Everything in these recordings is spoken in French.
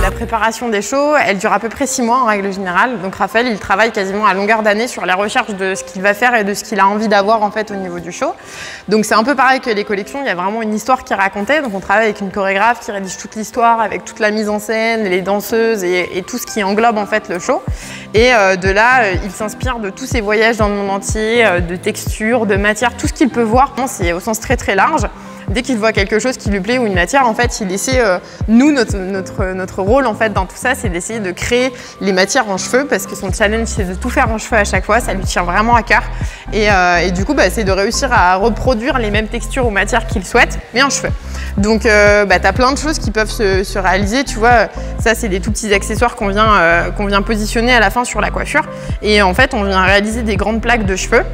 La préparation des shows, elle dure à peu près 6 mois en règle générale. Donc Raphaël, il travaille quasiment à longueur d'année sur la recherche de ce qu'il va faire et de ce qu'il a envie d'avoir en fait au niveau du show. Donc c'est un peu pareil que les collections, il y a vraiment une histoire qui est racontée. Donc on travaille avec une chorégraphe qui rédige toute l'histoire avec toute la mise en scène, les danseuses et tout ce qui englobe en fait le show. Et de là, il s'inspire de tous ses voyages dans le monde entier, de textures, de matières, tout ce qu'il peut voir. C'est au sens très très large. Dès qu'il voit quelque chose qui lui plaît ou une matière, en fait, il essaie, nous, notre rôle en fait dans tout ça, c'est d'essayer de créer les matières en cheveux parce que son challenge, c'est de tout faire en cheveux à chaque fois, ça lui tient vraiment à cœur. Et du coup, c'est de réussir à reproduire les mêmes textures ou matières qu'il souhaite, mais en cheveux. Donc, tu as plein de choses qui peuvent se réaliser, tu vois. Ça, c'est des tout petits accessoires qu'on vient positionner à la fin sur la coiffure. Et en fait, on vient réaliser des grandes plaques de cheveux.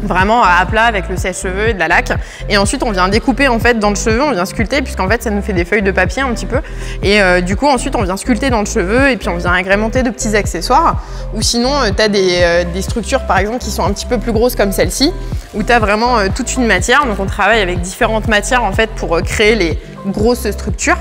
Vraiment à plat avec le sèche-cheveux et de la laque. Et ensuite, on vient découper en fait dans le cheveu, on vient sculpter puisqu'en fait, ça nous fait des feuilles de papier un petit peu. Et du coup, ensuite, on vient sculpter dans le cheveu et puis on vient agrémenter de petits accessoires. Ou sinon, tu as des structures par exemple qui sont un petit peu plus grosses comme celle-ci, où tu as vraiment toute une matière. Donc, on travaille avec différentes matières en fait pour créer les grosses structures.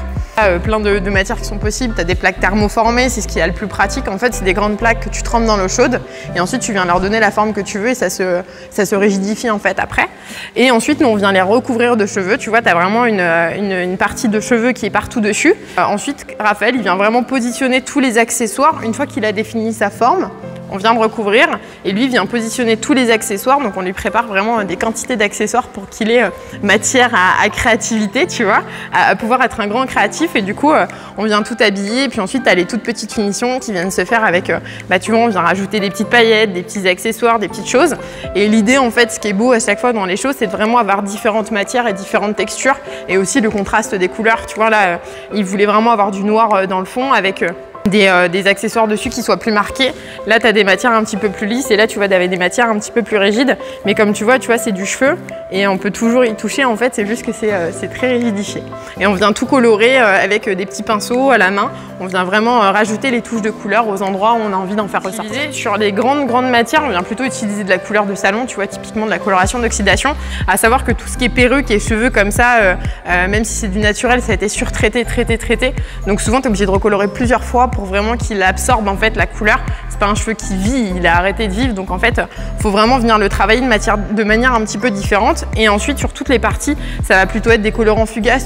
Plein de matières qui sont possibles. Tu as des plaques thermoformées, c'est ce qui est le plus pratique. En fait, c'est des grandes plaques que tu trempes dans l'eau chaude et ensuite tu viens leur donner la forme que tu veux et ça se rigidifie en fait après. Et ensuite, nous, on vient les recouvrir de cheveux. Tu vois, tu as vraiment une partie de cheveux qui est partout dessus. Ensuite, Raphaël, il vient vraiment positionner tous les accessoires une fois qu'il a défini sa forme. On vient de recouvrir et lui vient positionner tous les accessoires. Donc on lui prépare vraiment des quantités d'accessoires pour qu'il ait matière à créativité, tu vois, à pouvoir être un grand créatif. Et du coup, on vient tout habiller. Et puis ensuite, tu as les toutes petites finitions qui viennent se faire avec, tu vois, on vient rajouter des petites paillettes, des petits accessoires, des petites choses. Et l'idée, en fait, ce qui est beau à chaque fois dans les shows, c'est de vraiment avoir différentes matières et différentes textures. Et aussi le contraste des couleurs. Tu vois, là, il voulait vraiment avoir du noir dans le fond avec des accessoires dessus qui soient plus marqués. Là, tu as des matières un petit peu plus lisses et là, tu vois, des matières un petit peu plus rigides. Mais comme tu vois, c'est du cheveu et on peut toujours y toucher. En fait, c'est juste que c'est très rigidifié. Et on vient tout colorer avec des petits pinceaux à la main. On vient vraiment rajouter les touches de couleur aux endroits où on a envie d'en faire ressortir. Sur les grandes matières, on vient plutôt utiliser de la couleur de salon, tu vois, typiquement de la coloration d'oxydation. À savoir que tout ce qui est perruque et cheveux comme ça, même si c'est du naturel, ça a été surtraité, traité. Donc souvent, tu es obligé de recolorer plusieurs fois pour vraiment qu'il absorbe en fait la couleur. C'est pas un cheveu qui vit, il a arrêté de vivre. Donc en fait, faut vraiment venir le travailler de manière un petit peu différente. Et ensuite, sur toutes les parties, ça va plutôt être des colorants fugaces,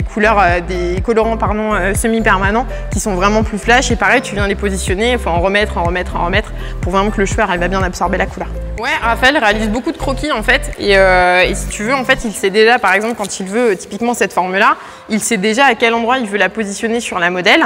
des colorants semi-permanents qui sont vraiment plus flash. Et pareil, tu viens les positionner, il faut en remettre pour vraiment que le cheveu arrive à bien absorber la couleur. Ouais, Raphaël réalise beaucoup de croquis en fait. Et si tu veux, en fait, il sait déjà, par exemple, quand il veut typiquement cette forme-là, il sait déjà à quel endroit il veut la positionner sur la modèle,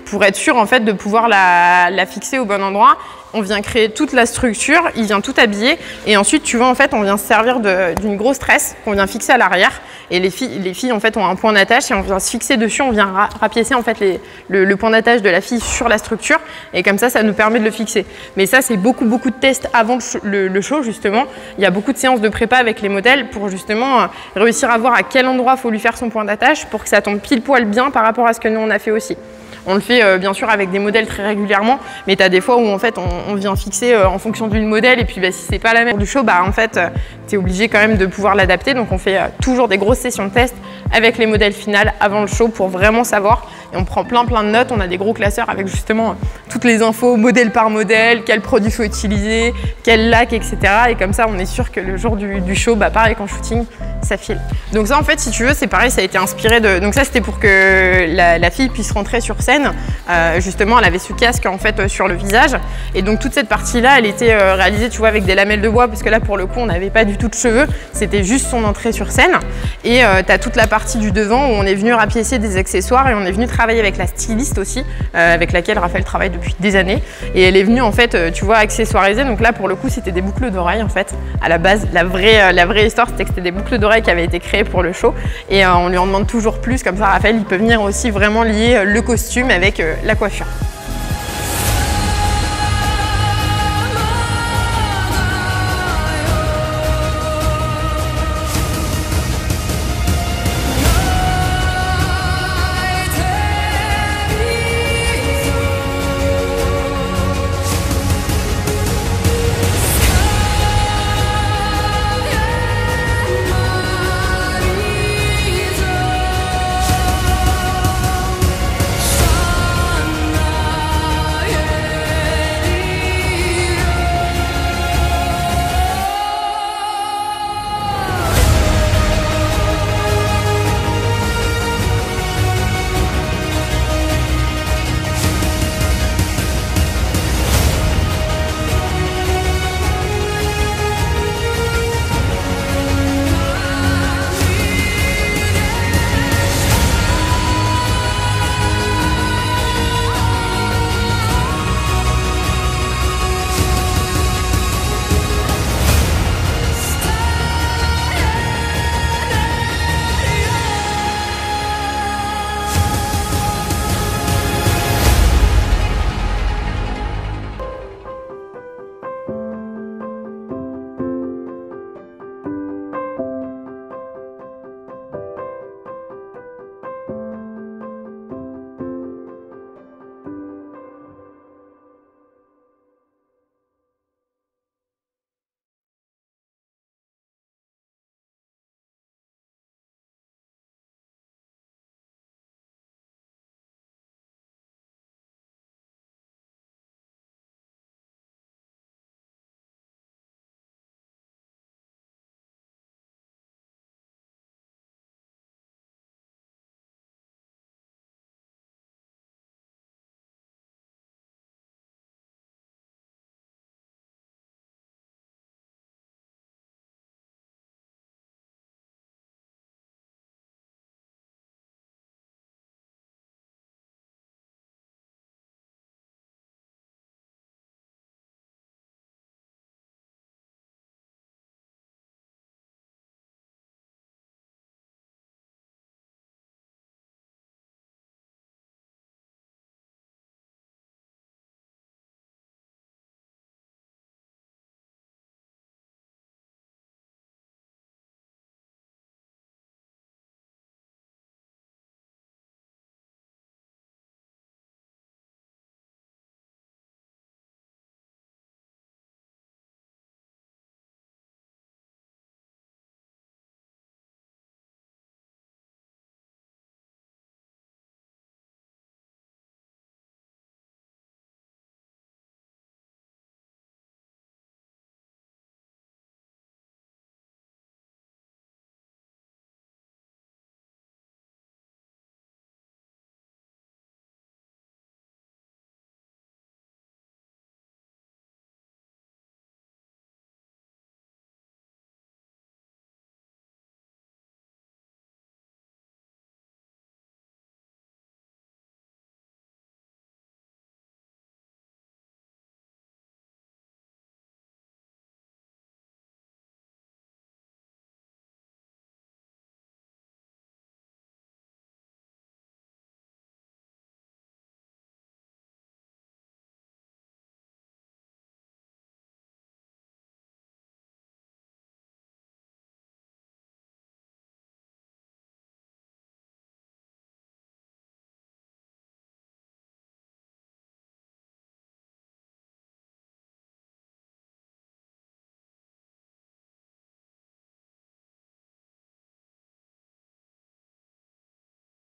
pour être sûr en fait de pouvoir la fixer au bon endroit. On vient créer toute la structure, il vient tout habiller et ensuite tu vois en fait on vient se servir d'une grosse tresse qu'on vient fixer à l'arrière et les filles en fait ont un point d'attache et on vient se fixer dessus, on vient rapiécer en fait le point d'attache de la fille sur la structure et comme ça nous permet de le fixer. Mais ça c'est beaucoup de tests avant le show justement. Il y a beaucoup de séances de prépa avec les modèles pour justement réussir à voir à quel endroit il faut lui faire son point d'attache pour que ça tombe pile poil bien par rapport à ce que nous on a fait aussi. On le fait bien sûr avec des modèles très régulièrement, mais tu as des fois où en fait on vient fixer en fonction d'une modèle et puis si c'est pas la même du show, en fait tu es obligé quand même de pouvoir l'adapter. Donc on fait toujours des grosses sessions de test avec les modèles finales avant le show pour vraiment savoir. Et on prend plein de notes, on a des gros classeurs avec justement toutes les infos modèle par modèle, quel produit faut utiliser, quel lac, etc. Et comme ça on est sûr que le jour du show, pareil qu'en shooting, ça file. Donc ça en fait si tu veux c'est pareil, ça a été inspiré de... Donc ça c'était pour que la fille puisse rentrer sur scène. Justement elle avait ce casque en fait sur le visage et donc toute cette partie là elle était réalisée tu vois avec des lamelles de bois parce que là pour le coup on n'avait pas du tout de cheveux, c'était juste son entrée sur scène. Et tu as toute la partie du devant où on est venu rapiécer des accessoires et on est venu travailler travailler avec la styliste aussi, avec laquelle Raphaël travaille depuis des années. Et elle est venue en fait, tu vois, accessoiriser. Donc là, pour le coup, c'était des boucles d'oreilles en fait. À la base, la vraie histoire, c'était que c'était des boucles d'oreilles qui avaient été créées pour le show. Et on lui en demande toujours plus. Comme ça, Raphaël, il peut venir aussi vraiment lier le costume avec la coiffure.